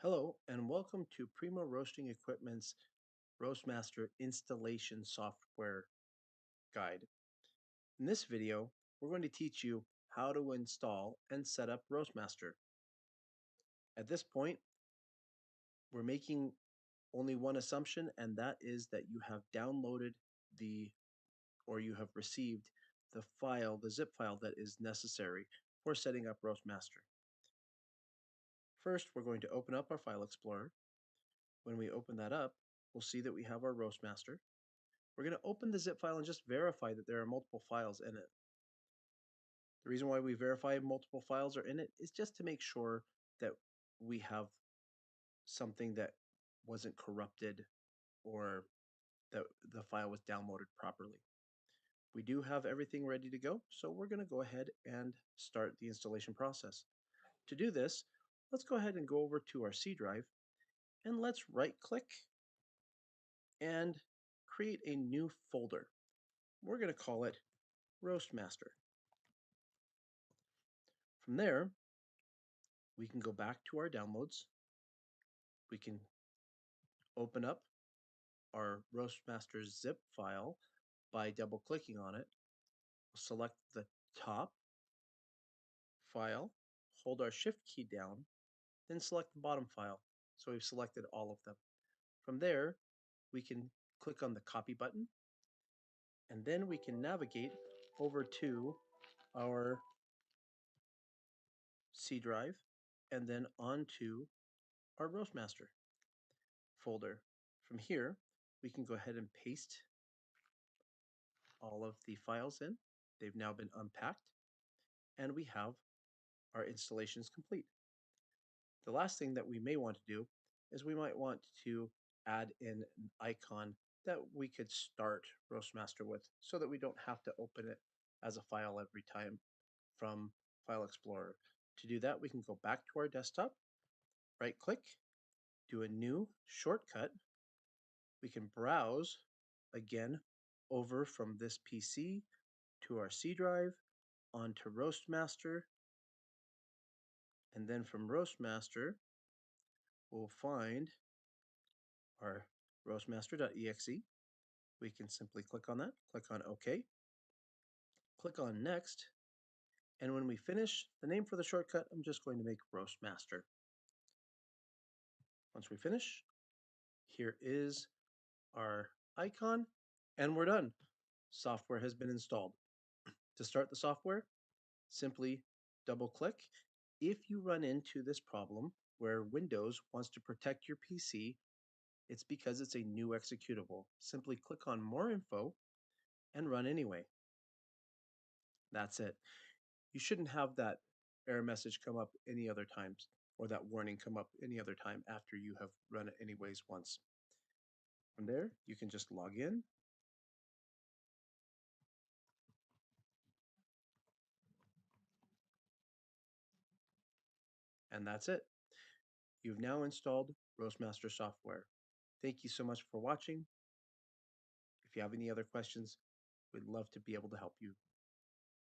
Hello, and welcome to Primo Roasting Equipment's Roastmaster installation software guide. In this video, we're going to teach you how to install and set up Roastmaster. At this point, we're making only one assumption, and that is that you have downloaded the or you have received the file, the zip file that is necessary for setting up Roastmaster. First, we're going to open up our File Explorer. When we open that up, we'll see that we have our Roastmaster. We're going to open the zip file and just verify that there are multiple files in it. The reason why we verify multiple files are in it is just to make sure that we have something that wasn't corrupted or that the file was downloaded properly. We do have everything ready to go, so we're going to go ahead and start the installation process. To do this, let's go ahead and go over to our C drive and let's right click and create a new folder. We're going to call it Roastmaster. From there, we can go back to our downloads. We can open up our Roastmaster zip file by double clicking on it. We'll select the top file, hold our shift key down, then select the bottom file. So we've selected all of them. From there, we can click on the copy button, and then we can navigate over to our C drive and then onto our Roastmaster folder. From here, we can go ahead and paste all of the files in. They've now been unpacked, and we have our installations complete. The last thing that we may want to do is we might want to add in an icon that we could start Roastmaster with so that we don't have to open it as a file every time from File Explorer. To do that, we can go back to our desktop, right click, do a new shortcut. We can browse again over from this PC to our C drive, onto Roastmaster, and then from Roastmaster, we'll find our roastmaster.exe. We can simply click on that, click on OK, click on Next, and when we finish, the name for the shortcut, I'm just going to make Roastmaster. Once we finish, here is our icon, and we're done. Software has been installed. To start the software, simply double click. If you run into this problem where Windows wants to protect your PC, it's because it's a new executable. Simply click on More Info and run anyway. That's it. You shouldn't have that error message come up any other times or that warning come up any other time after you have run it anyways once. From there, you can just log in. And that's it. You've now installed Roastmaster software. Thank you so much for watching. If you have any other questions, we'd love to be able to help you.